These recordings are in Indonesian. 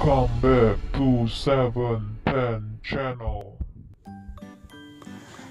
Welcome back to 710 channel.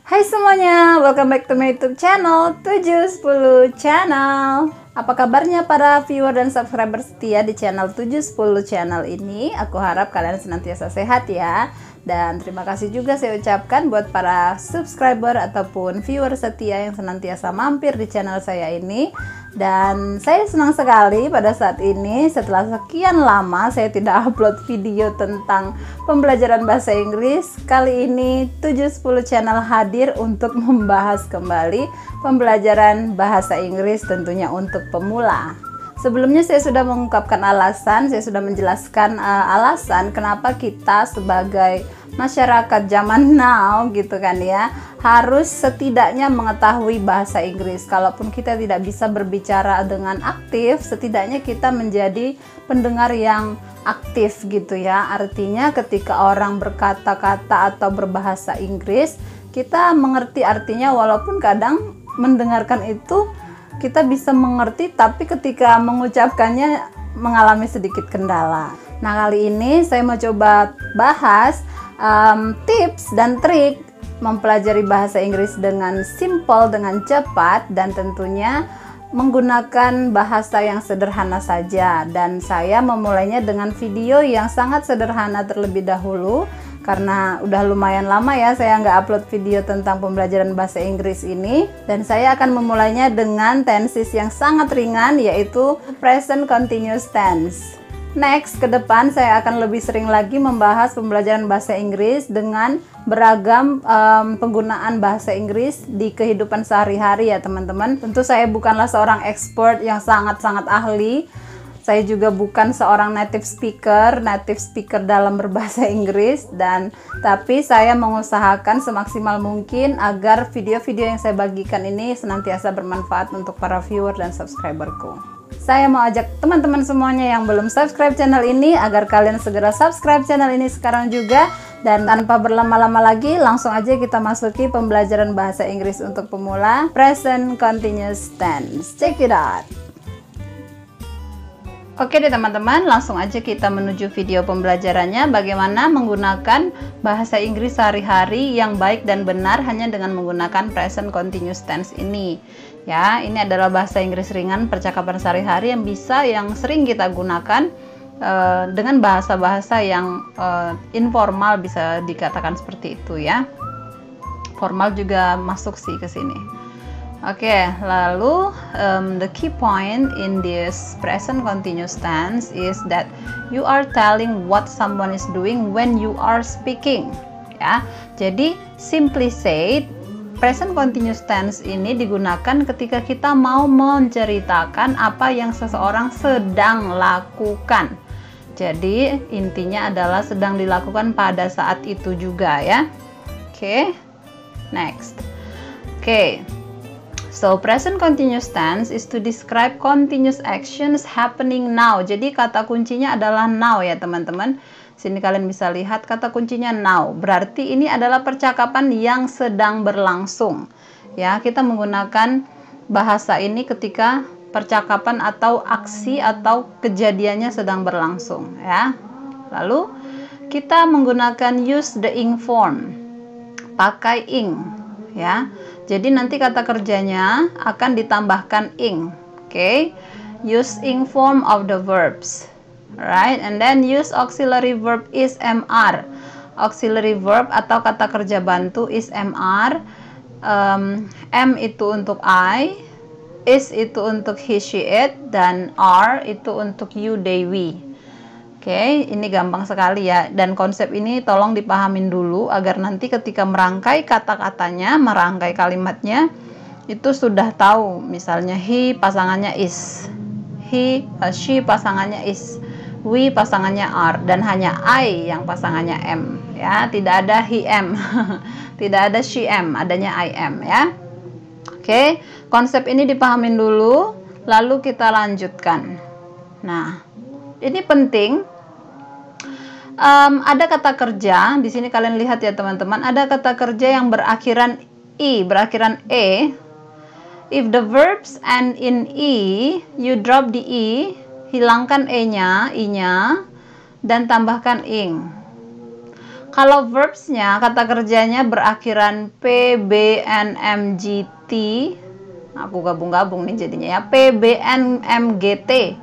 Hai semuanya, welcome back to my YouTube channel 710 channel. Apa kabarnya para viewer dan subscriber setia di channel 710 channel ini? Aku harap kalian senantiasa sehat ya. Dan terima kasih juga saya ucapkan buat para subscriber ataupun viewer setia yang senantiasa mampir di channel saya ini. Dan saya senang sekali pada saat ini setelah sekian lama saya tidak upload video tentang pembelajaran bahasa Inggris. Kali ini 710 channel hadir untuk membahas kembali pembelajaran bahasa Inggris tentunya untuk pemula. Sebelumnya saya sudah mengungkapkan alasan, saya sudah menjelaskan alasan kenapa kita sebagai masyarakat zaman now gitu kan ya, harus setidaknya mengetahui bahasa Inggris. Kalaupun kita tidak bisa berbicara dengan aktif, setidaknya kita menjadi pendengar yang aktif gitu ya. Artinya ketika orang berkata-kata atau berbahasa Inggris, kita mengerti artinya walaupun kadang mendengarkan itu kita bisa mengerti, tapi ketika mengucapkannya mengalami sedikit kendala. Nah, kali ini saya mau coba bahas tips dan trik mempelajari bahasa Inggris dengan simple, dengan cepat, dan tentunya menggunakan bahasa yang sederhana saja. Dan saya memulainya dengan video yang sangat sederhana terlebih dahulu, karena udah lumayan lama ya saya nggak upload video tentang pembelajaran bahasa Inggris ini. Dan saya akan memulainya dengan tenses yang sangat ringan, yaitu present continuous tense. Next, ke depan saya akan lebih sering lagi membahas pembelajaran bahasa Inggris dengan beragam penggunaan bahasa Inggris di kehidupan sehari-hari ya teman-teman. Tentu saya bukanlah seorang expert yang sangat-sangat ahli. Saya juga bukan seorang native speaker dalam berbahasa Inggris, tapi saya mengusahakan semaksimal mungkin agar video-video yang saya bagikan ini senantiasa bermanfaat untuk para viewer dan subscriberku. Saya mau ajak teman-teman semuanya yang belum subscribe channel ini agar kalian segera subscribe channel ini sekarang juga. Dan tanpa berlama-lama lagi, langsung aja kita masuki pembelajaran bahasa Inggris untuk pemula, present continuous tense. Check it out. Oke deh teman-teman, langsung aja kita menuju video pembelajarannya, bagaimana menggunakan bahasa Inggris sehari-hari yang baik dan benar hanya dengan menggunakan present continuous tense ini. Ya, ini adalah bahasa Inggris ringan percakapan sehari-hari yang sering kita gunakan dengan bahasa-bahasa yang informal, bisa dikatakan seperti itu ya. Formal juga masuk sih ke sini. Oke, lalu the key point in this present continuous tense is that you are telling what someone is doing when you are speaking. Ya, jadi simply said, present continuous tense ini digunakan ketika kita mau menceritakan apa yang seseorang sedang lakukan. Jadi intinya adalah sedang dilakukan pada saat itu juga ya. Oke, next. Oke. So, present continuous tense is to describe continuous actions happening now. Jadi, kata kuncinya adalah now ya, teman-teman. Sini kalian bisa lihat kata kuncinya now. Berarti ini adalah percakapan yang sedang berlangsung. Ya, kita menggunakan bahasa ini ketika percakapan atau aksi atau kejadiannya sedang berlangsung, ya. Lalu, kita menggunakan use the ing form. Pakai ing, ya. Jadi nanti kata kerjanya akan ditambahkan ing. Okay? Use ing form of the verbs. Right? And then use auxiliary verb is mr. Auxiliary verb atau kata kerja bantu is mr. M itu untuk I, is itu untuk he, she, it, dan R itu untuk you, they, we. Oke, ini gampang sekali ya, dan konsep ini tolong dipahamin dulu agar nanti ketika merangkai kata-katanya, merangkai kalimatnya, itu sudah tahu. Misalnya he pasangannya is, she pasangannya is, we pasangannya are, dan hanya I yang pasangannya am. Ya, tidak ada he am, tidak ada she am, adanya I am ya. Oke, konsep ini dipahamin dulu, lalu kita lanjutkan. Nah, ini penting. Ada kata kerja di sini, kalian lihat ya teman-teman, ada kata kerja yang berakhiran i, berakhiran e. If the verbs end in i, you drop the i, hilangkan e-nya, i-nya, dan tambahkan ing. Kalau verbsnya, kata kerjanya berakhiran P, B, N, M, G, T. Aku gabung-gabung nih jadinya ya. P, B, N, M, G, T.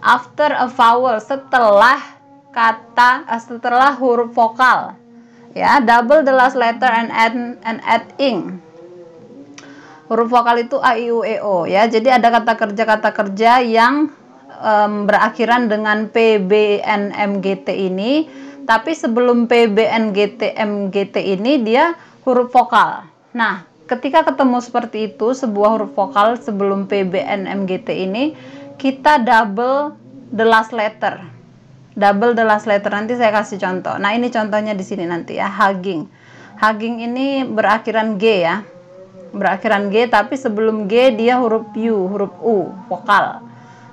After a vowel, setelah huruf vokal. Ya, double the last letter and add ing. Huruf vokal itu A, I, U, E, O ya. Jadi ada kata kerja yang berakhiran dengan P, B, N, M, G, T ini. Tapi sebelum P, B, N, G, T, M, G, T ini dia huruf vokal. Nah, ketika ketemu seperti itu, sebuah huruf vokal sebelum P, B, N, M, G, T ini, kita double the last letter. Double the last letter, nanti saya kasih contoh. Nah, ini contohnya di sini nanti ya, hugging. Hugging ini berakhiran G ya. Berakhiran G, tapi sebelum G dia huruf U, huruf U, vokal.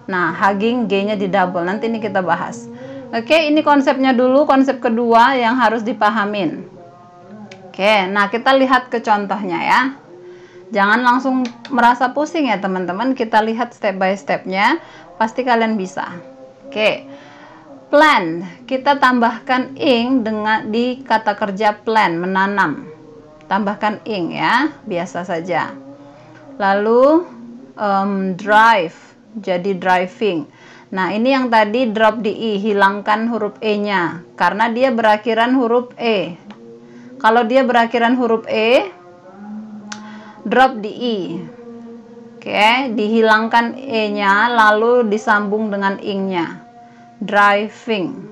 Nah, hugging G-nya di double. Nanti ini kita bahas. Oke, ini konsepnya dulu, konsep kedua yang harus dipahamin. Oke, nah kita lihat ke contohnya ya. Jangan langsung merasa pusing ya teman-teman, kita lihat step by stepnya, pasti kalian bisa. Oke, plant, kita tambahkan ing di kata kerja plant, menanam. Tambahkan ing ya, biasa saja. Lalu drive, jadi driving. Nah, ini yang tadi drop di I, hilangkan huruf E-nya, karena dia berakhiran huruf E. Kalau dia berakhiran huruf E, drop di I. Oke, dihilangkan E-nya, lalu disambung dengan ing-nya. Driving.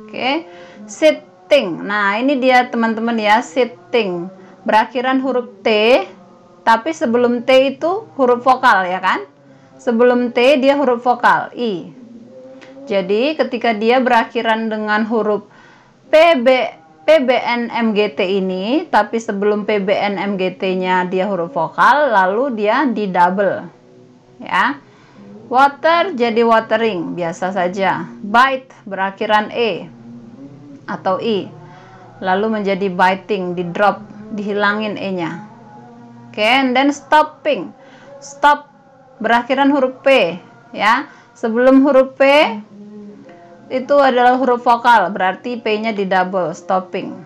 Oke, sitting. Nah, ini dia teman-teman ya, sitting. Berakhiran huruf T, tapi sebelum T itu huruf vokal ya kan? Sebelum T dia huruf vokal, I. Jadi ketika dia berakhiran dengan huruf PBNMGT ini, tapi sebelum PBNMGT-nya dia huruf vokal, lalu dia di double. Ya. Water jadi watering, biasa saja. Bite berakhiran E atau I. Lalu menjadi biting, di drop, dihilangin E-nya. Oke, and then stopping. Stop berakhiran huruf P ya. Sebelum huruf P itu adalah huruf vokal, berarti P-nya di double, stopping.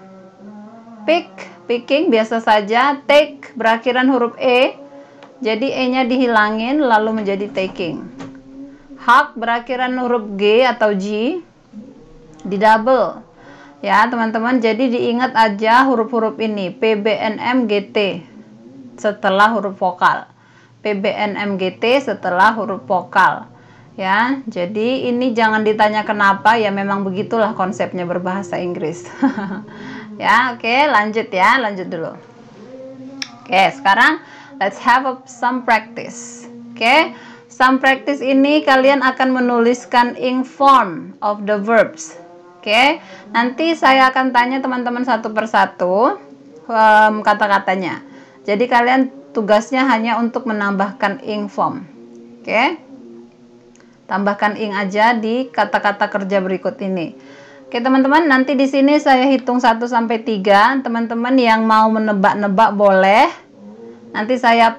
Pick, picking biasa saja. Take berakhiran huruf E, jadi E-nya dihilangin lalu menjadi taking. Hug berakhiran huruf G atau G, di double ya teman-teman. Jadi diingat aja huruf-huruf ini, P, B, N, M, G, T setelah huruf vokal. PBNMGT setelah huruf vokal ya. Jadi ini jangan ditanya kenapa, ya memang begitulah konsepnya berbahasa Inggris. Ya, oke, lanjut ya, lanjut dulu. Oke, sekarang let's have some practice. Oke, some practice ini kalian akan menuliskan ing form of the verbs. Oke, nanti saya akan tanya teman-teman satu persatu kata-katanya. Jadi kalian tugasnya hanya untuk menambahkan ing form. Oke. Tambahkan ing aja di kata-kata kerja berikut ini. Oke, teman-teman, nanti di sini saya hitung 1 sampai 3. Teman-teman yang mau menebak-nebak boleh. Nanti saya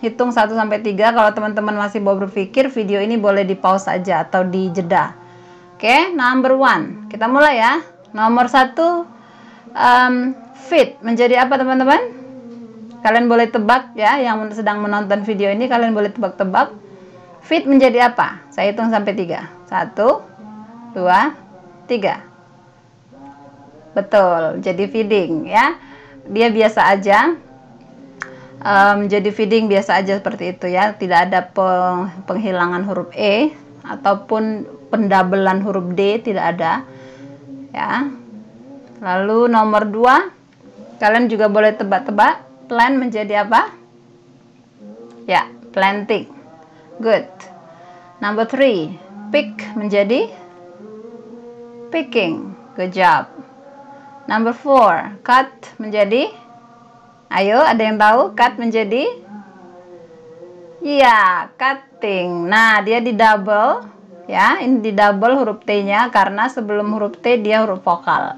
hitung 1 sampai 3. Kalau teman-teman masih mau berpikir, video ini boleh di-pause saja atau dijeda. Oke, number 1. Kita mulai ya. Nomor 1, fit menjadi apa, teman-teman? Kalian boleh tebak ya, yang sedang menonton video ini kalian boleh tebak-tebak. Fit menjadi apa? Saya hitung sampai 3. 1, 2, 3. Betul, jadi feeding ya. Dia biasa aja. Jadi feeding biasa aja seperti itu ya. Tidak ada penghilangan huruf E ataupun pendabelan huruf D, tidak ada. Ya. Lalu nomor 2, kalian juga boleh tebak-tebak. Plant menjadi apa? Ya, planting. Good. Number 3, pick menjadi picking. Good job. Number 4, cut menjadi, ayo ada yang tahu cut menjadi? Iya, cutting. Nah, dia di double ya, ini di double huruf T-nya karena sebelum huruf T dia huruf vokal.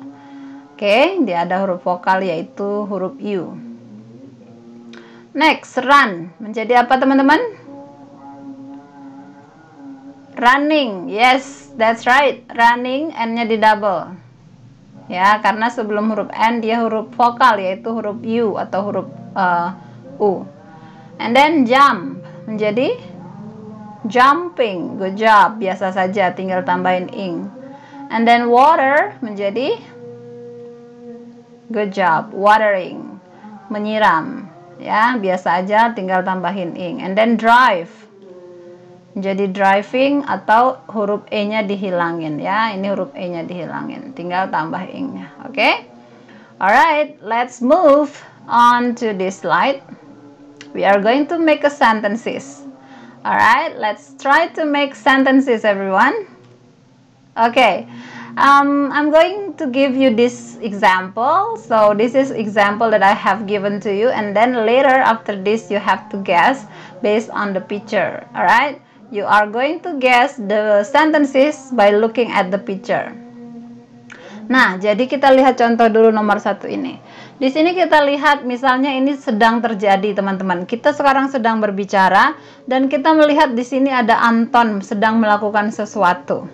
Oke, dia ada huruf vokal yaitu huruf U. Next, run menjadi apa teman-teman? Running, yes, that's right. Running, N-nya di double. Ya, karena sebelum huruf N dia huruf vokal, yaitu huruf U atau huruf U. And then jump, menjadi jumping. Good job, biasa saja, tinggal tambahin ing. And then water, menjadi good job, watering, menyiram. Ya, biasa aja, tinggal tambahin ing. And then drive, jadi driving atau huruf E-nya dihilangin ya. Ini huruf E-nya dihilangin. Tinggal tambah ing-nya. Oke? Okay? Alright, let's move on to this slide. We are going to make a sentences. Alright, let's try to make sentences, everyone. Okay. I'm going to give you this example. So this is example that I have given to you, and then later after this you have to guess based on the picture. Alright? You are going to guess the sentences by looking at the picture. Nah, jadi kita lihat contoh dulu nomor 1 ini. Di sini kita lihat misalnya ini sedang terjadi, teman-teman. Kita sekarang sedang berbicara dan kita melihat di sini ada Anton sedang melakukan sesuatu.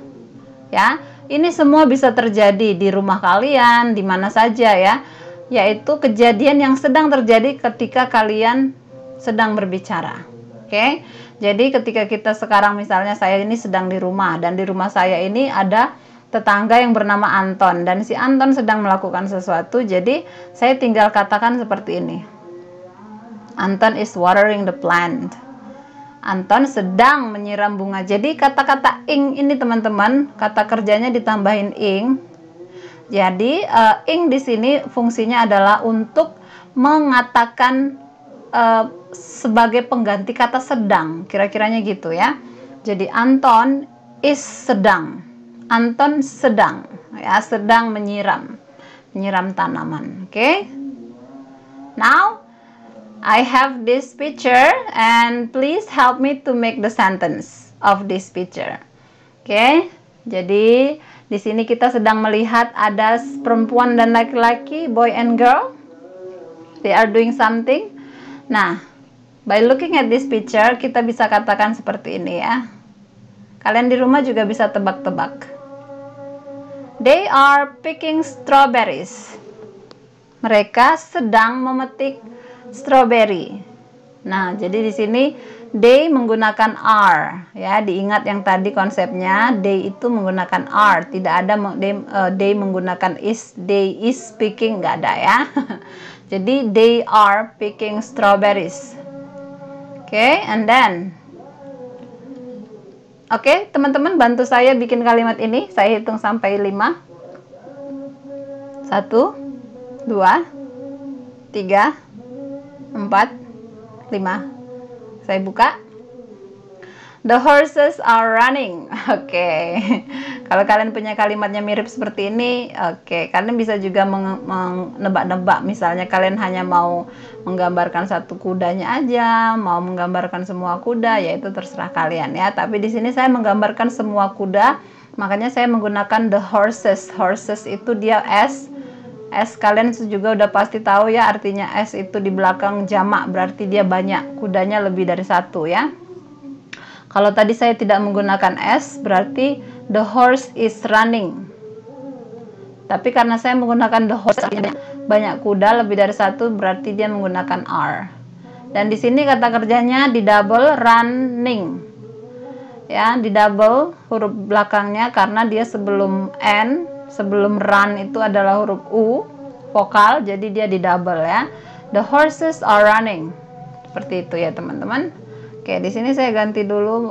Ya, ini semua bisa terjadi di rumah kalian, di mana saja ya. Yaitu kejadian yang sedang terjadi ketika kalian sedang berbicara. Oke? Jadi ketika kita sekarang misalnya saya ini sedang di rumah dan di rumah saya ini ada tetangga yang bernama Anton dan si Anton sedang melakukan sesuatu, jadi saya tinggal katakan seperti ini. Anton is watering the plant. Anton sedang menyiram bunga. Jadi kata-kata ing ini teman-teman, kata kerjanya ditambahin ing. Jadi ing di sini fungsinya adalah untuk mengatakan sebagai pengganti kata sedang, kira-kiranya gitu ya. Jadi Anton is sedang, Anton sedang ya, sedang menyiram tanaman. Okay, now I have this picture and please help me to make the sentence of this picture. Okay, jadi di sini kita sedang melihat ada perempuan dan laki-laki, boy and girl, they are doing something. Nah, by looking at this picture, kita bisa katakan seperti ini ya. Kalian di rumah juga bisa tebak-tebak. They are picking strawberries. Mereka sedang memetik strawberry. Nah, jadi di sini they menggunakan are ya. Diingat yang tadi konsepnya, they itu menggunakan are, tidak ada they menggunakan is. They is picking, nggak ada ya. Jadi they are picking strawberries. Okay, and then oke, teman-teman bantu saya bikin kalimat ini. Saya hitung sampai 5. 1 2 3 4 5. Saya buka. The horses are running. Oke. Kalau kalian punya kalimatnya mirip seperti ini, oke, kalian bisa juga menebak-nebak. Misalnya kalian hanya mau menggambarkan satu kudanya aja, mau menggambarkan semua kuda, yaitu terserah kalian ya. Tapi di sini saya menggambarkan semua kuda, makanya saya menggunakan the horses. Horses itu dia S. S kalian juga udah pasti tahu ya, artinya S itu di belakang jamak, berarti dia banyak, kudanya lebih dari satu ya. Kalau tadi saya tidak menggunakan S, berarti the horse is running. Tapi karena saya menggunakan the horse, banyak kuda lebih dari satu, berarti dia menggunakan R. Dan di sini kata kerjanya di double running. Ya, di double huruf belakangnya karena dia sebelum N, sebelum run itu adalah huruf U, vokal, jadi dia di double ya. The horses are running. Seperti itu ya, teman-teman. Oke, di sini saya ganti dulu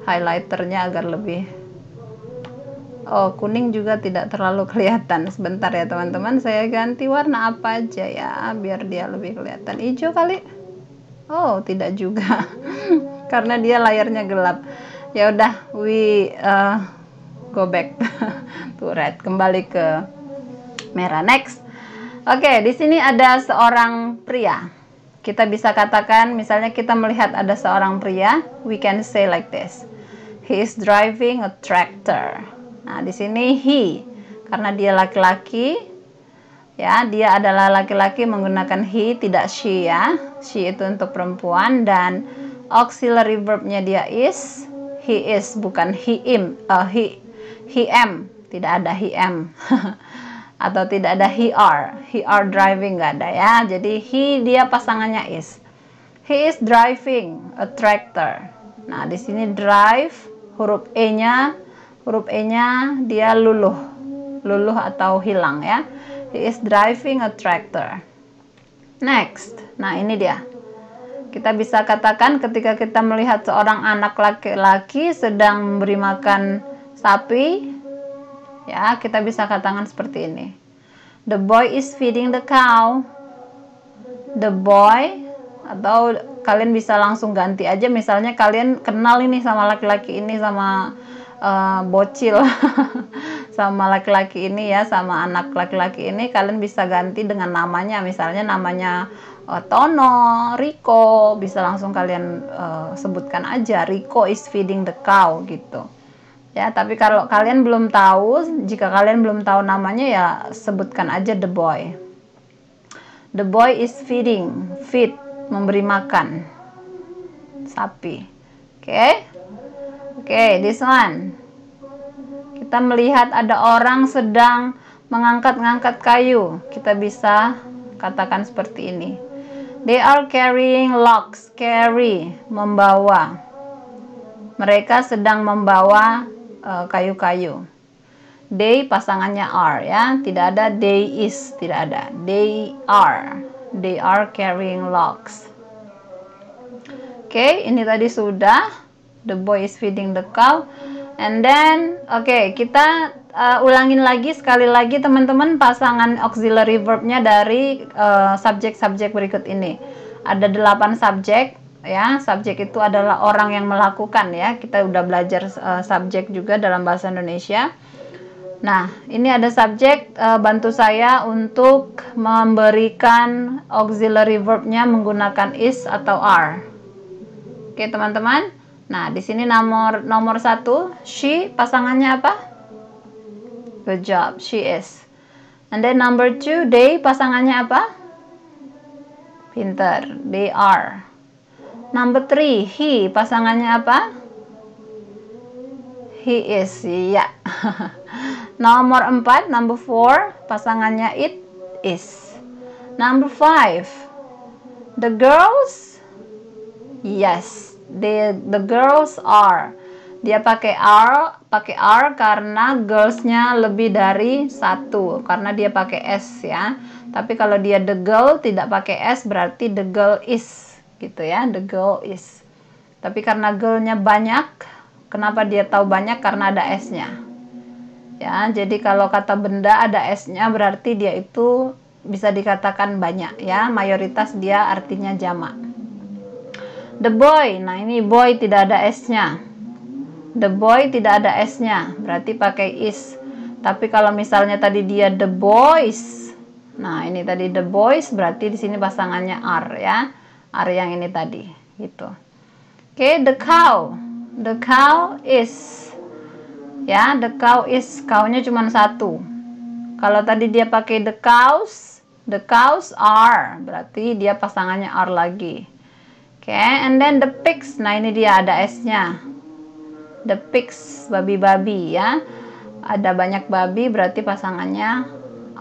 highlighternya agar lebih kuning juga tidak terlalu kelihatan. Sebentar ya teman-teman, saya ganti warna apa aja ya biar dia lebih kelihatan. Hijau kali? Oh, tidak juga. Karena dia layarnya gelap. Ya udah, we go back to red, kembali ke merah. Next. Oke, di sini ada seorang pria. Kita bisa katakan, misalnya kita melihat ada seorang pria, we can say like this. He is driving a tractor. Nah, di sini he, karena dia laki-laki, ya, dia adalah laki-laki menggunakan he, tidak she ya. She itu untuk perempuan, dan auxiliary verbnya dia is, he is, bukan he am, tidak ada he am. Atau tidak ada he are driving, nggak ada ya. Jadi he dia pasangannya is. He is driving a tractor. Nah, di sini drive, huruf E-nya dia luluh atau hilang ya. He is driving a tractor. Next. Nah, ini dia. Kita bisa katakan ketika kita melihat seorang anak laki-laki sedang memberi makan sapi, ya, kita bisa katakan seperti ini. The boy is feeding the cow. The boy, atau kalian bisa langsung ganti aja, misalnya kalian kenal ini sama laki-laki ini, sama bocil sama laki-laki ini ya, sama anak laki-laki ini, kalian bisa ganti dengan namanya, misalnya namanya Tono, Rico, bisa langsung kalian sebutkan aja Rico is feeding the cow gitu ya. Tapi kalau kalian belum tahu, jika kalian belum tahu namanya, ya sebutkan aja the boy. The boy is feeding, feed, memberi makan sapi. Oke, this one. Kita melihat ada orang sedang mengangkat-ngangkat kayu. Kita bisa katakan seperti ini. They are carrying logs. Carry, membawa. Mereka sedang membawa kayu-kayu. They pasangannya are ya. Tidak ada they is, tidak ada. They are carrying logs. Oke, ini tadi sudah. The boy is feeding the cow. And then, kita ulangin lagi sekali lagi teman-teman pasangan auxiliary verbnya dari subjek-subjek berikut ini. Ada 8 subjek ya. Subjek itu adalah orang yang melakukan ya. Kita udah belajar subjek juga dalam bahasa Indonesia. Nah, ini ada subjek, bantu saya untuk memberikan auxiliary verbnya menggunakan is atau are. Oke, teman-teman. Nah, di sini nomor 1, she, pasangannya apa? Good job, she is. And then number 2, they, pasangannya apa? Pinter, they are. Number 3, he, pasangannya apa? He is, ya. Nomor 4, number 4, pasangannya it is. Number 5, the girls, yes. The girls are. Dia pakai are karena girlsnya lebih dari 1, karena dia pakai s ya. Tapi kalau dia the girl tidak pakai s, berarti the girl is gitu ya. The girl is. Tapi karena girlnya banyak, kenapa dia tahu banyak? Karena ada s-nya ya. Jadi kalau kata benda ada s-nya, berarti dia itu bisa dikatakan banyak ya. Mayoritas dia artinya jamak. The boy, nah ini boy tidak ada s-nya. The boy tidak ada s-nya, berarti pakai is. Tapi kalau misalnya tadi dia the boys, nah ini tadi the boys, berarti di sini pasangannya are ya. Are yang ini tadi, gitu. Oke, the cow. The cow is. Ya, the cow is. Cow-nya cuma 1. Kalau tadi dia pakai the cows are, berarti dia pasangannya are lagi. Oke, and then the pigs. Nah, ini dia ada S-nya. The pigs, babi-babi ya. Ada banyak babi, berarti pasangannya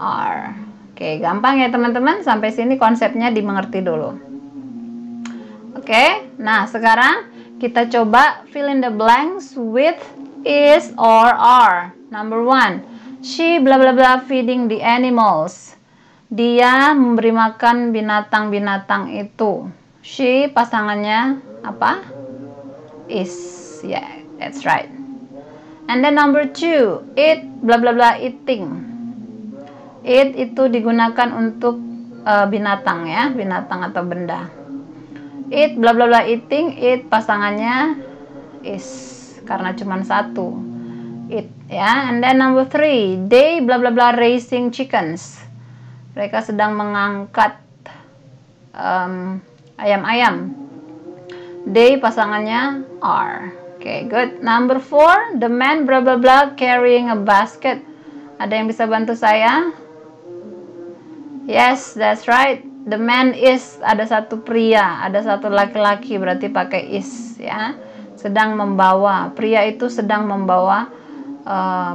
are. Oke, gampang ya teman-teman. Sampai sini konsepnya dimengerti dulu. Oke, nah sekarang kita coba fill in the blanks with is or are. Number 1, she bla bla bla feeding the animals. Dia memberi makan binatang-binatang itu. She pasangannya apa? Is. Yeah, that's right. And then number 2, it bla bla bla eating. It itu digunakan untuk binatang ya, binatang atau benda. It bla bla bla eating, it pasangannya is karena cuma 1. It ya. And then number 3, they bla bla bla raising chickens. Mereka sedang mengangkat ayam-ayam. They pasangannya are. Okay, good. Number 4, the man bla bla bla carrying a basket. Ada yang bisa bantu saya? Yes, that's right. The man is, ada satu pria, ada satu laki-laki, berarti pakai is ya. Sedang membawa, pria itu sedang membawa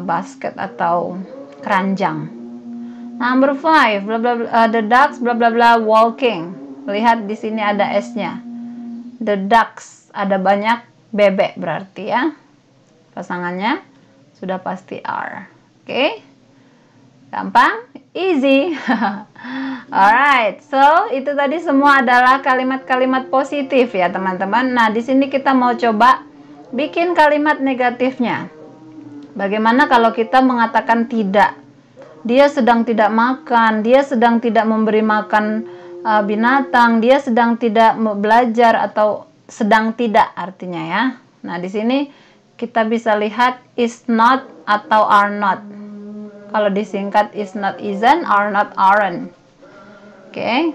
basket atau keranjang. Number 5, bla bla bla, the ducks bla bla bla walking. Lihat di sini ada s-nya. The ducks, ada banyak bebek berarti ya. Pasangannya sudah pasti are. Oke. Gampang? Easy. Alright, so itu tadi semua adalah kalimat-kalimat positif ya teman-teman. Nah, di sini kita mau coba bikin kalimat negatifnya. Bagaimana kalau kita mengatakan tidak? Dia sedang tidak makan, dia sedang tidak memberi makan binatang, dia sedang tidak belajar, atau sedang tidak artinya ya. Nah, di sini kita bisa lihat is not atau are not. Kalau disingkat is not isn't, are not aren't. Oke.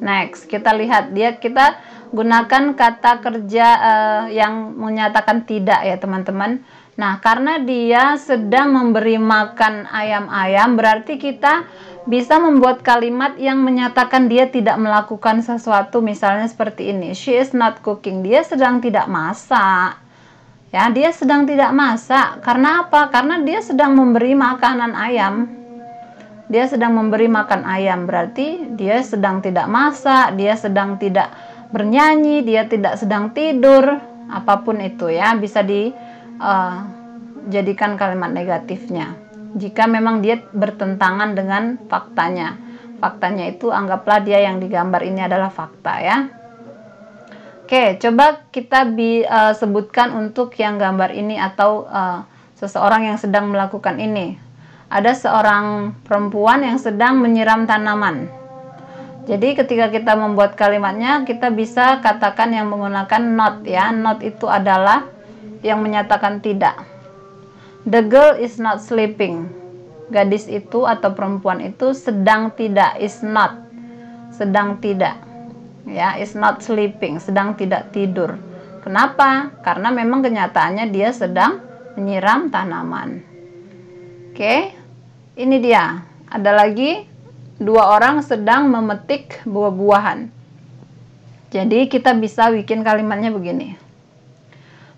Next, kita lihat kita gunakan kata kerja yang menyatakan tidak ya teman-teman. Nah, karena dia sedang memberi makan ayam-ayam, berarti kita bisa membuat kalimat yang menyatakan dia tidak melakukan sesuatu, misalnya seperti ini. She is not cooking. Dia sedang tidak masak. Ya, dia sedang tidak masak. Karena apa? Karena dia sedang memberi makanan ayam. Dia sedang memberi makan ayam, berarti dia sedang tidak masak, dia sedang tidak bernyanyi, dia tidak sedang tidur, apapun itu ya, bisa dijadikan kalimat negatifnya. Jika memang dia bertentangan dengan faktanya. Faktanya itu anggaplah dia yang digambar ini adalah fakta ya. Oke, coba kita sebutkan untuk yang gambar ini atau seseorang yang sedang melakukan ini. Ada seorang perempuan yang sedang menyiram tanaman. Jadi ketika kita membuat kalimatnya, kita bisa katakan yang menggunakan not ya. Not itu adalah yang menyatakan tidak. The girl is not sleeping. Gadis itu atau perempuan itu sedang tidak, is not. Sedang tidak. Ya, is not sleeping, sedang tidak tidur. Kenapa? Karena memang kenyataannya dia sedang menyiram tanaman. Oke, ini dia. Ada lagi dua orang sedang memetik buah-buahan. Jadi kita bisa bikin kalimatnya begini.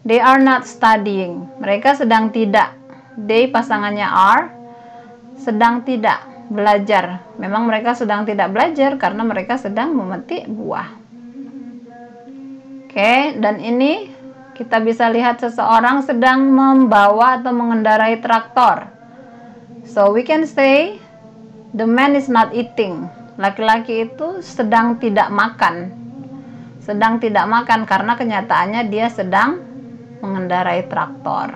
They are not studying. Mereka sedang tidak. They pasangannya are, sedang tidak belajar. Memang mereka sedang tidak belajar karena mereka sedang memetik buah. Oke, dan ini kita bisa lihat seseorang sedang membawa atau mengendarai traktor. So we can say the man is not eating. Laki-laki itu sedang tidak makan. Sedang tidak makan karena kenyataannya dia sedang mengendarai traktor.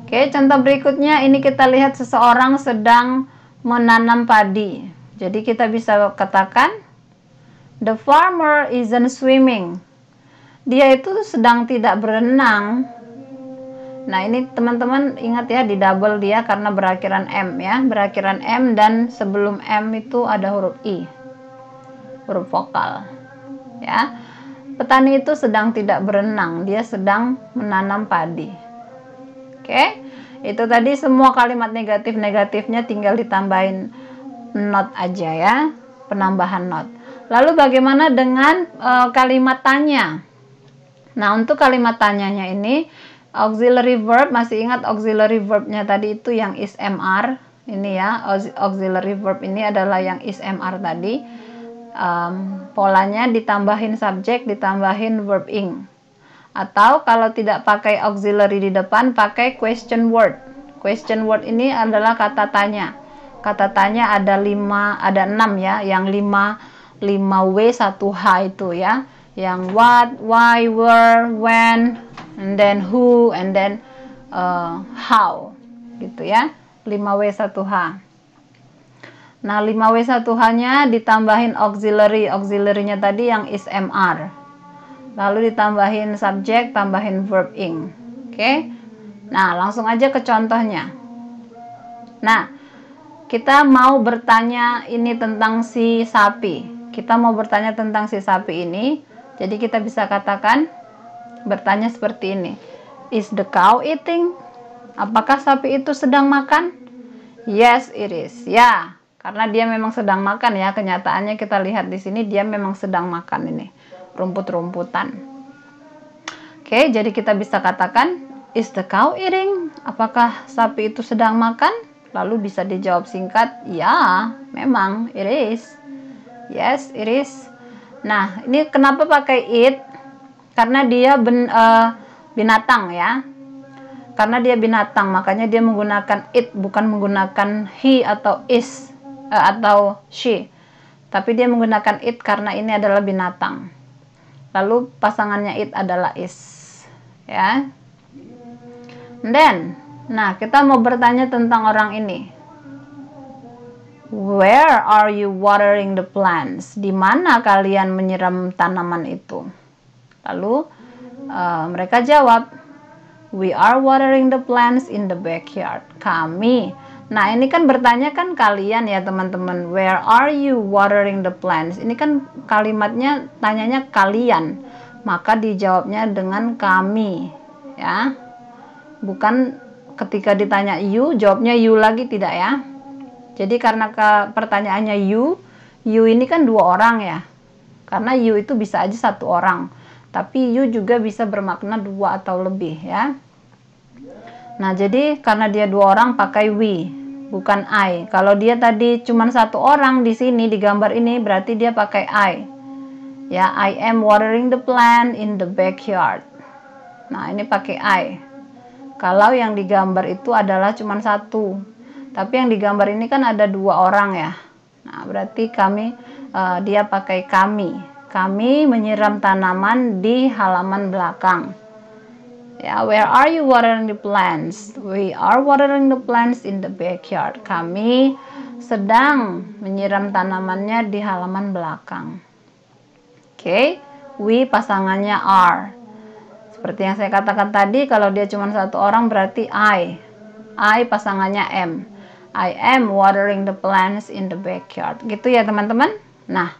Oke, contoh berikutnya ini kita lihat seseorang sedang menanam padi. Jadi kita bisa katakan the farmer isn't swimming. Dia itu sedang tidak berenang. Nah, ini teman-teman ingat ya, di double dia karena berakhiran M ya, berakhiran M dan sebelum M itu ada huruf I. Huruf vokal. Ya. Petani itu sedang tidak berenang, dia sedang menanam padi. Oke, itu tadi semua kalimat negatif-negatifnya tinggal ditambahin not aja ya, penambahan not. Lalu bagaimana dengan kalimat tanya? Nah, untuk kalimat tanyanya ini, auxiliary verb, masih ingat auxiliary verbnya tadi itu yang is mr, ini ya, auxiliary verb ini adalah yang is mr tadi. Polanya ditambahin subjek, ditambahin verb ing. Atau kalau tidak pakai auxiliary di depan, pakai question word. Question word ini adalah kata tanya. Kata tanya ada 6 ya. Yang 5W 1H itu ya. Yang what, why, where, when, and then who, and then how. Gitu ya. 5W 1H. Nah, 5W 1H-nya ditambahin auxiliary. Auxiliary-nya tadi yang is mr. Lalu ditambahin subjek, tambahin verb ing. Oke. Nah, langsung aja ke contohnya. Nah, kita mau bertanya ini tentang si sapi. Kita mau bertanya tentang si sapi ini. Jadi kita bisa katakan bertanya seperti ini. Is the cow eating? Apakah sapi itu sedang makan? Yes, it is. Ya, Karena dia memang sedang makan ya. Kenyataannya kita lihat di sini dia memang sedang makan ini. Rumput-rumputan. Oke, jadi kita bisa katakan, is the cow eating? Apakah sapi itu sedang makan? Lalu bisa dijawab singkat, ya, memang, it is. Yes, it is. Nah, ini kenapa pakai it? Karena dia binatang ya. Karena dia binatang, makanya dia menggunakan it, bukan menggunakan he atau is atau she. Tapi dia menggunakan it karena ini adalah binatang. Lalu pasangannya it adalah is. Ya. And then, nah kita mau bertanya tentang orang ini. Where are you watering the plants? Di mana kalian menyiram tanaman itu? Lalu mereka jawab, we are watering the plants in the backyard. Kami. Nah, ini kan bertanya kan kalian ya teman-teman. Where are you watering the plants? Ini kan kalimatnya tanyanya kalian. Maka dijawabnya dengan kami. Ya. Bukan ketika ditanya you, jawabnya you lagi, tidak ya. Jadi karena pertanyaannya you ini kan dua orang ya. Karena you itu bisa aja satu orang. Tapi you juga bisa bermakna dua atau lebih ya. Nah, jadi karena dia dua orang pakai we, bukan I. Kalau dia tadi cuma satu orang di sini di gambar ini berarti dia pakai I. Ya, I am watering the plant in the backyard. Nah, ini pakai I. Kalau yang digambar itu adalah cuma satu. Tapi yang digambar ini kan ada dua orang ya. Nah, berarti dia pakai kami. Kami menyiram tanaman di halaman belakang. Ya, where are you watering the plants? We are watering the plants in the backyard. Kami sedang menyiram tanamannya di halaman belakang. Oke, we pasangannya are. Seperti yang saya katakan tadi, kalau dia cuma satu orang berarti I. I pasangannya am. I am watering the plants in the backyard. Gitu ya teman-teman. Nah,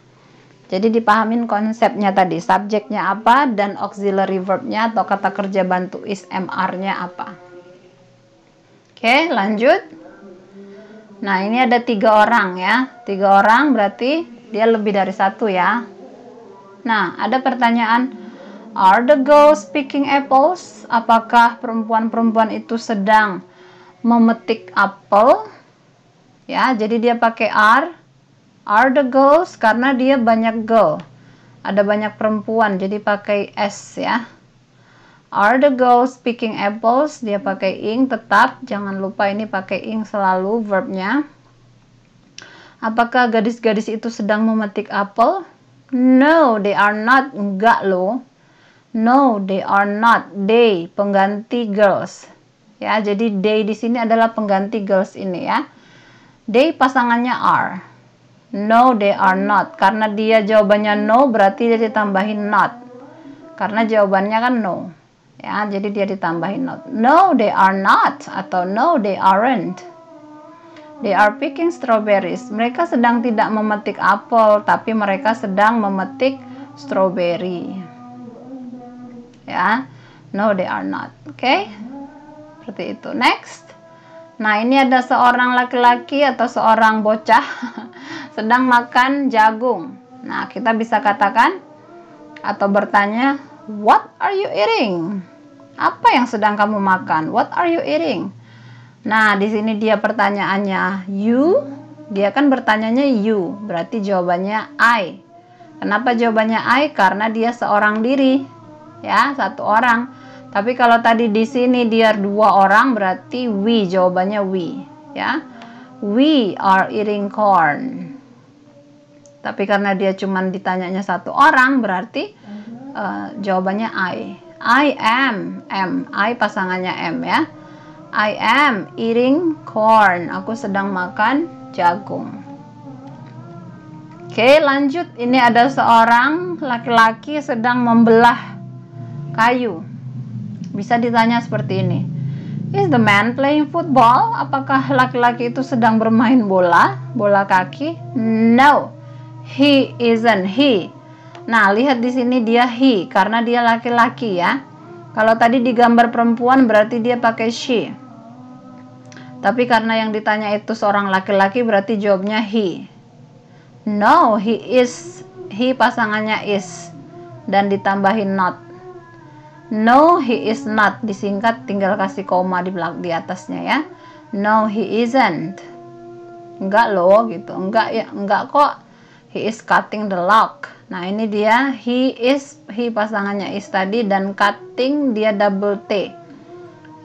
jadi dipahamin konsepnya tadi. Subjeknya apa dan auxiliary verbnya atau kata kerja bantu is MR-nya apa. Oke, lanjut. Nah, ini ada 3 orang ya. 3 orang berarti dia lebih dari satu ya. Nah, ada pertanyaan, are the girls picking apples? Apakah perempuan-perempuan itu sedang memetik apel? Ya, jadi dia pakai are. Are the girls karena dia banyak girl. Ada banyak perempuan, jadi pakai s ya. Are the girls picking apples? Dia pakai ing tetap. Jangan lupa ini pakai ing selalu verbnya. Apakah gadis-gadis itu sedang memetik apel? No, they are not. Enggak loh. No, they are not. They, pengganti girls. Ya, jadi they di sini adalah pengganti girls ini ya. They pasangannya are. No, they are not. Karena dia jawabannya no, berarti dia ditambahin not. Karena jawabannya kan no. Ya, jadi dia ditambahin not. No, they are not. Atau no, they aren't. They are picking strawberries. Mereka sedang tidak memetik apel, tapi mereka sedang memetik strawberry. Ya, no, they are not. Oke, seperti itu. Next. Nah, ini ada seorang laki-laki atau seorang bocah sedang makan jagung. Nah, kita bisa katakan atau bertanya, what are you eating? Apa yang sedang kamu makan? What are you eating? Nah, di sini dia pertanyaannya you. Dia kan bertanyanya you, berarti jawabannya I. Kenapa jawabannya I? Karena dia seorang diri. Ya, satu orang. Tapi kalau tadi di sini dia 2 orang berarti we, jawabannya we, ya. We are eating corn. Tapi karena dia cuma ditanyanya 1 orang berarti jawabannya I. I am, I pasangannya am ya. I am eating corn. Aku sedang makan jagung. Oke, lanjut. Ini ada seorang laki-laki sedang membelah kayu. Bisa ditanya seperti ini. Is the man playing football? Apakah laki-laki itu sedang bermain bola kaki? No, he isn't. He. Nah, lihat di sini dia he karena dia laki-laki ya. Kalau tadi di gambar perempuan berarti dia pakai she. Tapi karena yang ditanya itu seorang laki-laki, berarti jawabnya he. No, he is. He pasangannya is. Dan ditambahin not. No, he is not. Disingkat, tinggal kasih koma di atasnya ya. No, he isn't. Enggak loh gitu. Enggak ya, enggak kok. He is cutting the lock. Nah, ini dia he is, he pasangannya is tadi, dan cutting dia double T.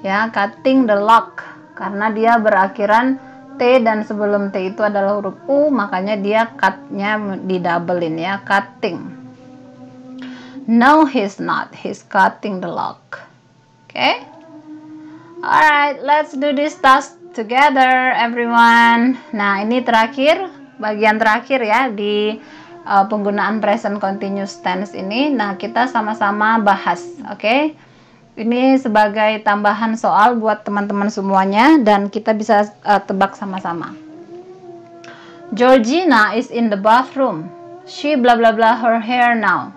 Ya, cutting the lock. Karena dia berakhiran T dan sebelum T itu adalah huruf U, makanya dia cut-nya didoublein ya, cutting. No, he's not. He's cutting the lock. Okay? Alright, let's do this task together, everyone. Nah, ini terakhir, bagian terakhir ya di penggunaan present continuous tense ini. Nah, kita sama-sama bahas, oke? Ini sebagai tambahan soal buat teman-teman semuanya, dan kita bisa tebak sama-sama. Georgina is in the bathroom. She blah blah blah her hair now.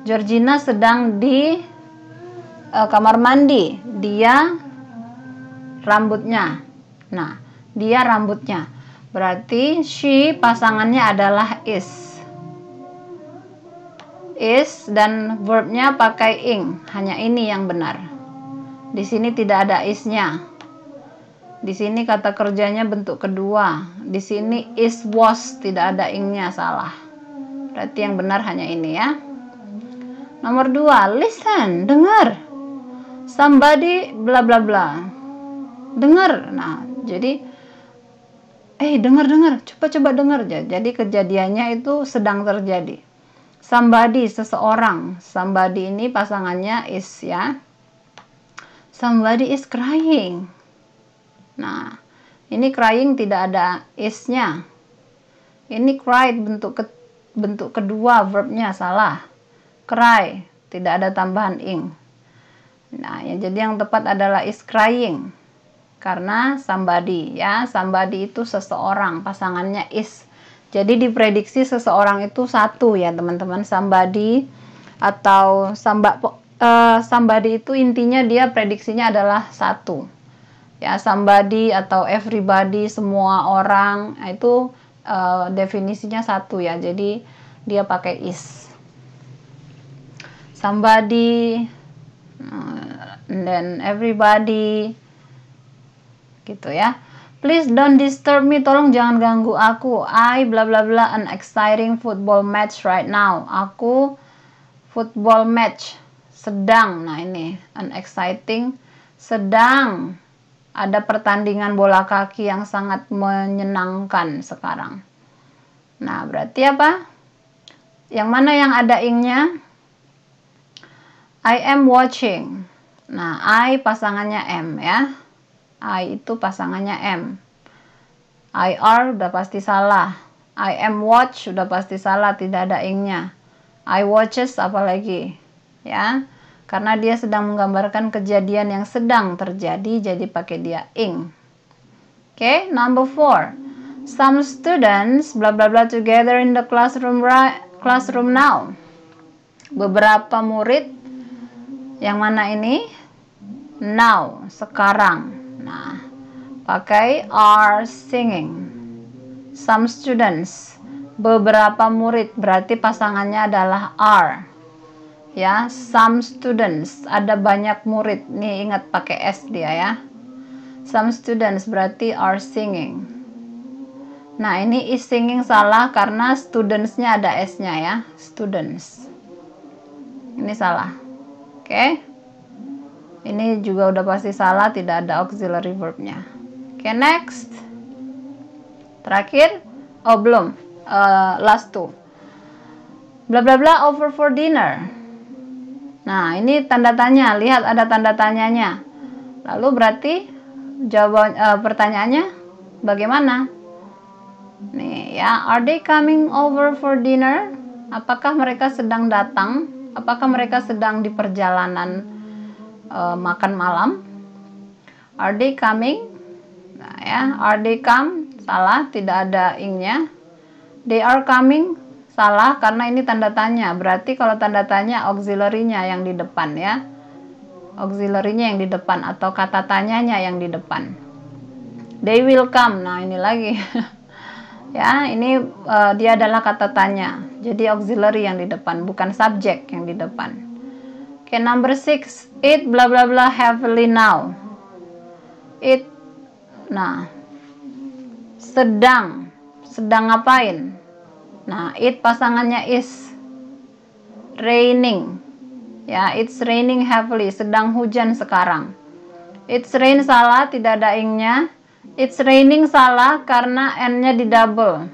Georgina sedang di kamar mandi. Dia rambutnya. Nah, dia rambutnya. Berarti she pasangannya adalah is. Is dan verbnya pakai ing. Hanya ini yang benar. Di sini tidak ada isnya. Di sini kata kerjanya bentuk kedua. Di sini is was, tidak ada ingnya, salah. Berarti yang benar hanya ini ya. Nomor 2, listen, dengar. Somebody bla bla bla. Dengar. Nah, jadi dengar, coba dengar. Jadi kejadiannya itu sedang terjadi. Somebody, seseorang. Somebody ini pasangannya is ya. Somebody is crying. Nah, ini crying tidak ada is-nya. Ini cried bentuk kedua verbnya, salah. Cry, tidak ada tambahan ing. Nah, ya, jadi yang tepat adalah is crying. Karena somebody ya, somebody itu seseorang, pasangannya is. Jadi diprediksi seseorang itu satu ya teman-teman, somebody atau somebody itu intinya dia prediksinya adalah satu. Ya, somebody atau everybody, semua orang, itu definisinya satu ya. Jadi dia pakai is. Somebody and then everybody gitu ya. Please don't disturb me, tolong jangan ganggu aku. I bla bla bla an exciting football match right now. Aku football match sedang. Nah, ini an exciting, sedang ada pertandingan bola kaki yang sangat menyenangkan sekarang. Nah, berarti apa? Yang mana yang ada ingnya? I am watching. Nah, I pasangannya am ya. I itu pasangannya am. I are udah pasti salah. I am watch udah pasti salah, tidak ada ingnya. I watches apalagi ya. Karena dia sedang menggambarkan kejadian yang sedang terjadi, jadi pakai dia ing. Okay, number 4. Some students blah blah blah together in the classroom now. Beberapa murid yang mana ini? Now, sekarang. Nah, pakai are singing. Some students, beberapa murid, berarti pasangannya adalah are. Ya, some students, ada banyak murid. Nih ingat pakai s dia ya. Some students berarti are singing. Nah, ini is singing salah karena studentsnya ada s-nya ya, students. Ini salah. Oke. Ini juga udah pasti salah, tidak ada auxiliary verbnya. Oke, next. Terakhir. Oh, belum. Last two. Bla bla bla over for dinner. Nah, ini tanda tanya. Lihat ada tanda tanyanya. Lalu berarti jawaban pertanyaannya bagaimana? Nih ya, are they coming over for dinner? Apakah mereka sedang datang? Apakah mereka sedang di perjalanan makan malam? Are they coming? Nah ya, are they come? Salah, tidak ada ingnya. They are coming? Salah, karena ini tanda tanya. Berarti kalau tanda tanya auxiliary-nya yang di depan ya. Auxiliary-nya yang di depan atau kata tanyanya yang di depan. They will come. Nah, ini lagi. Ya, ini dia adalah kata tanya. Jadi auxiliary yang di depan, bukan subjek yang di depan. Oke, number 6. Eat bla bla bla heavily now. Eat. Nah, sedang ngapain? Nah, it pasangannya is. Raining. Ya, it's raining heavily, sedang hujan sekarang. It's rain salah, tidak ada ing-nya. It's raining salah karena n-nya di double.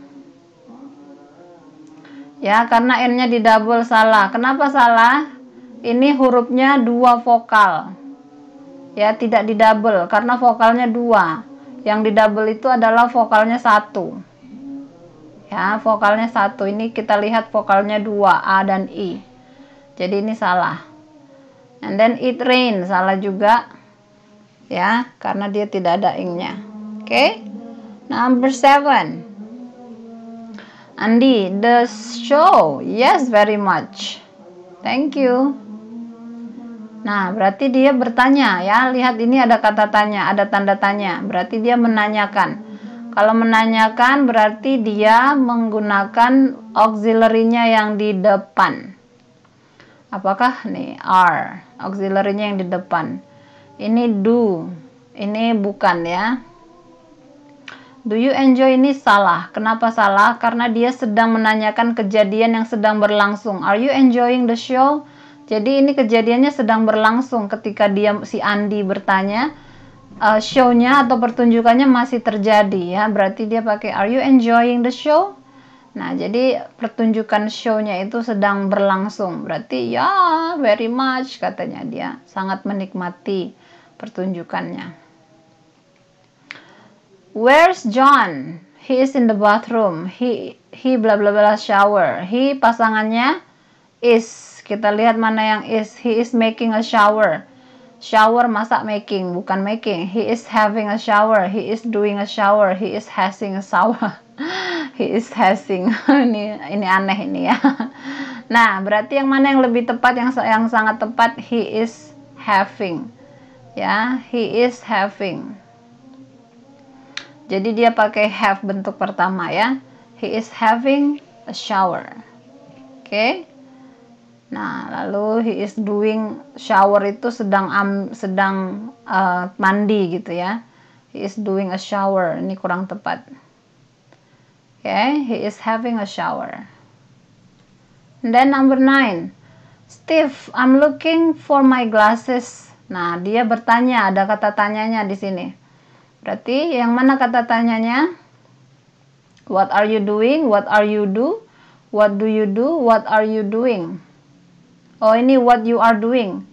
Ya, karena n-nya di double salah. Kenapa salah? Ini hurufnya 2 vokal. Ya, tidak di double karena vokalnya 2. Yang di double itu adalah vokalnya 1. Ya, vokalnya 1. Ini kita lihat vokalnya 2, A dan I. Jadi ini salah. And then it rain, salah juga. Ya, karena dia tidak ada ing-nya. Oke. Number 7. Andi, the show. Yes, very much. Thank you. Nah, berarti dia bertanya ya. Lihat ini ada kata tanya, ada tanda tanya. Berarti dia menanyakan. Kalau menanyakan berarti dia menggunakan auxiliary-nya yang di depan. Apakah nih are? Auxiliary-nya yang di depan. Ini do. Ini bukan ya. Do you enjoy ini salah. Kenapa salah? Karena dia sedang menanyakan kejadian yang sedang berlangsung. Are you enjoying the show? Jadi ini kejadiannya sedang berlangsung ketika si Andi bertanya. Show-nya atau pertunjukannya masih terjadi ya. Berarti dia pakai are you enjoying the show? Nah, jadi pertunjukan show-nya itu sedang berlangsung. Berarti ya, very much katanya dia. Sangat menikmati pertunjukannya. Where's John? He is in the bathroom. He bla bla bla shower. He pasangannya is. Kita lihat mana yang is. He is making a shower. Shower masak making, bukan making. He is having a shower. He is doing a shower. He is having a shower. He is having. Ini aneh ini ya. Nah, berarti yang mana yang lebih tepat, yang sangat tepat? He is having. Ya, he is having. Jadi dia pakai have bentuk pertama ya. He is having a shower. Oke. Nah, lalu he is doing shower itu sedang mandi gitu ya. He is doing a shower. Ini kurang tepat. Oke, he is having a shower. And then number 9. Steve, I'm looking for my glasses. Nah, dia bertanya, ada kata tanyanya di sini. Berarti yang mana kata tanyanya? What are you doing? What are you do? What do you do? What are you doing? Oh, ini what you are doing.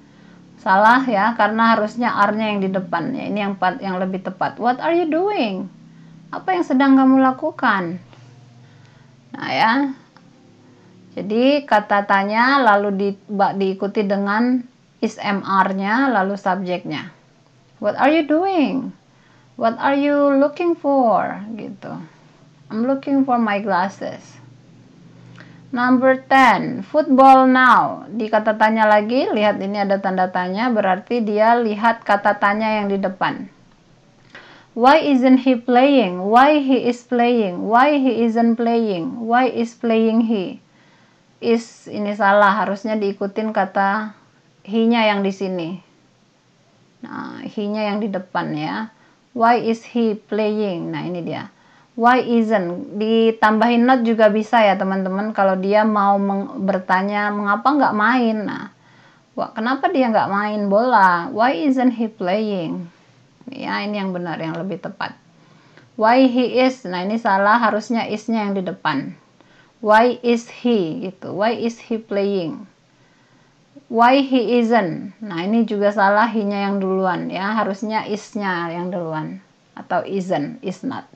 Salah ya, karena harusnya are-nya yang di depan. Ya, ini yang lebih tepat. What are you doing? Apa yang sedang kamu lakukan? Nah ya. Jadi kata tanya lalu diikuti dengan is MR-nya lalu subjeknya. What are you doing? What are you looking for? Gitu. I'm looking for my glasses. Number 10. Football now. Di kata tanya lagi, lihat ini ada tanda tanya, berarti dia lihat kata tanya yang di depan. Why isn't he playing? Why he is playing? Why he isn't playing? Why is playing he? Is ini salah, harusnya diikutin kata he-nya yang di sini. Nah, he-nya yang di depan ya. Why is he playing? Nah, ini dia. Why isn't? Ditambahin not juga bisa ya teman-teman. Kalau dia mau bertanya mengapa nggak main. Nah, kenapa dia nggak main bola? Why isn't he playing? Ya, ini yang benar, yang lebih tepat. Why he is? Nah, ini salah, harusnya is-nya yang di depan. Why is he? Gitu. Why is he playing? Why he isn't? Nah, ini juga salah, he-nya yang duluan ya. Harusnya is-nya yang duluan atau isn't, is not.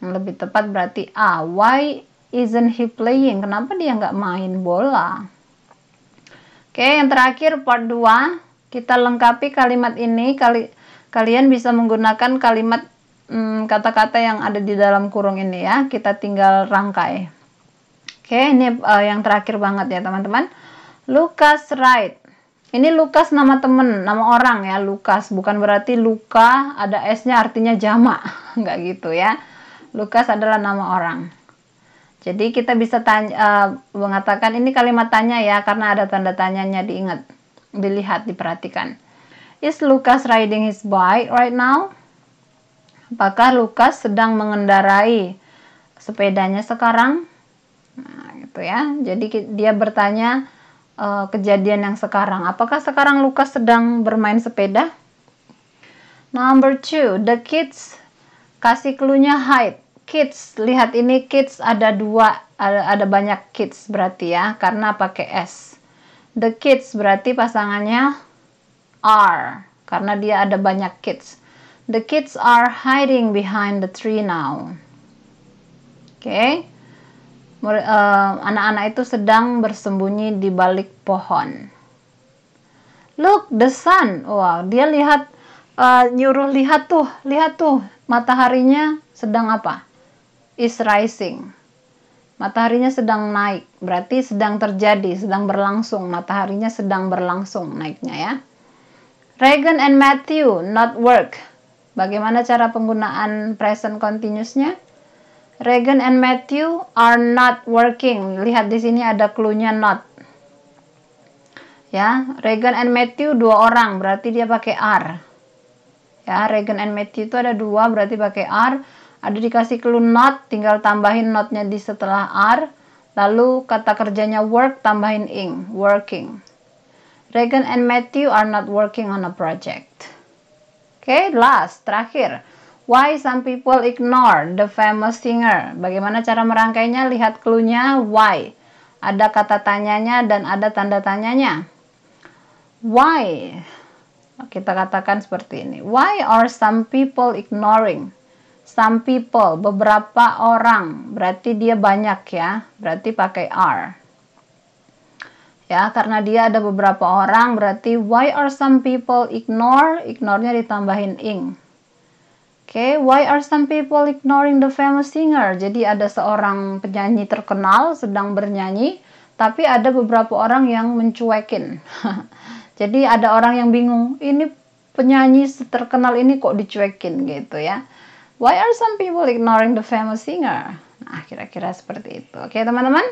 Yang lebih tepat berarti A. Why isn't he playing? Kenapa dia nggak main bola? Oke, yang terakhir part 2. Kita lengkapi kalimat ini. Kalian bisa menggunakan kalimat kata-kata yang ada di dalam kurung ini ya. Kita tinggal rangkai. Oke, ini yang terakhir banget ya teman-teman. Lucas write. Ini Lukas nama temen, nama orang ya, Lukas. Bukan berarti Luka, ada S-nya artinya jamak. Nggak gitu ya. Lukas adalah nama orang. Jadi kita bisa mengatakan ini kalimat tanya ya, karena ada tanda tanyanya, diingat, dilihat, diperhatikan. Is Lukas riding his bike right now? Apakah Lukas sedang mengendarai sepedanya sekarang? Nah, gitu ya. Jadi dia bertanya kejadian yang sekarang. Apakah sekarang Lukas sedang bermain sepeda? Number 2, the kids. Kasih clue-nya hide. Kids, lihat ini kids ada dua, ada banyak kids berarti ya, karena pakai S. The kids berarti pasangannya are, karena dia ada banyak kids. The kids are hiding behind the tree now. Oke. Anak-anak itu sedang bersembunyi di balik pohon. Look, the sun. Wow, dia lihat, nyuruh lihat tuh, mataharinya sedang apa? Is rising. Mataharinya sedang naik, berarti sedang terjadi, sedang berlangsung. Mataharinya sedang berlangsung naiknya ya. Regan and Matthew not work. Bagaimana cara penggunaan present continuous-nya? Regan and Matthew are not working. Lihat di sini ada clue-nya not. Ya, Regan and Matthew dua orang, berarti dia pakai are. Ya, Regan and Matthew itu ada dua, berarti pakai are. Ada dikasih clue not, tinggal tambahin not-nya di setelah are. Lalu kata kerjanya work, tambahin ing, working. Regan and Matthew are not working on a project. Oke, last, terakhir. Why some people ignore the famous singer? Bagaimana cara merangkainya? Lihat clue-nya why. Ada kata tanyanya dan ada tanda tanyanya. Why? Kita katakan seperti ini. Why are some people ignoring? Some people, beberapa orang. Berarti dia banyak ya. Berarti pakai are. Ya, karena dia ada beberapa orang, berarti why are some people ignore? Ignore-nya ditambahin ing. Oke, why are some people ignoring the famous singer? Jadi ada seorang penyanyi terkenal sedang bernyanyi, tapi ada beberapa orang yang mencuekin. Jadi ada orang yang bingung, ini penyanyi terkenal ini kok dicuekin gitu ya. Why are some people ignoring the famous singer? Nah, kira-kira seperti itu. Oke, teman-teman?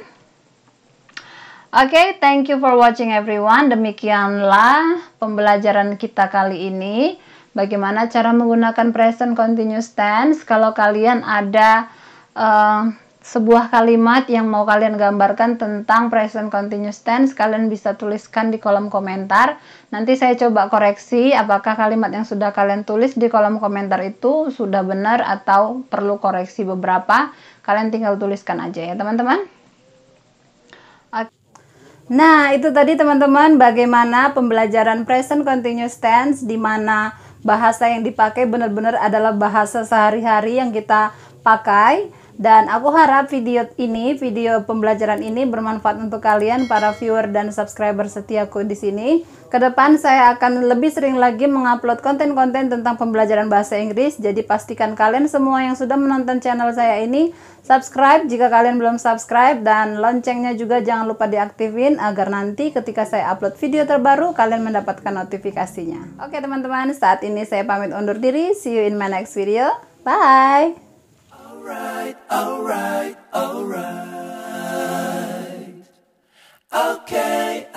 Oke, thank you for watching everyone. Demikianlah pembelajaran kita kali ini. Bagaimana cara menggunakan present continuous tense. Kalau kalian ada sebuah kalimat yang mau kalian gambarkan tentang present continuous tense, kalian bisa tuliskan di kolom komentar. Nanti saya coba koreksi apakah kalimat yang sudah kalian tulis di kolom komentar itu sudah benar atau perlu koreksi beberapa. Kalian tinggal tuliskan aja ya teman-teman. Nah, itu tadi teman-teman bagaimana pembelajaran present continuous tense, di mana bahasa yang dipakai benar-benar adalah bahasa sehari-hari yang kita pakai. Dan aku harap video pembelajaran ini bermanfaat untuk kalian para viewer dan subscriber setiaku di sini. Kedepan saya akan lebih sering lagi mengupload konten-konten tentang pembelajaran bahasa Inggris. Jadi pastikan kalian semua yang sudah menonton channel saya ini subscribe jika kalian belum subscribe, dan loncengnya juga jangan lupa diaktifin agar nanti ketika saya upload video terbaru kalian mendapatkan notifikasinya. Oke teman-teman, saat ini saya pamit undur diri. See you in my next video. Bye. Alright. Okay.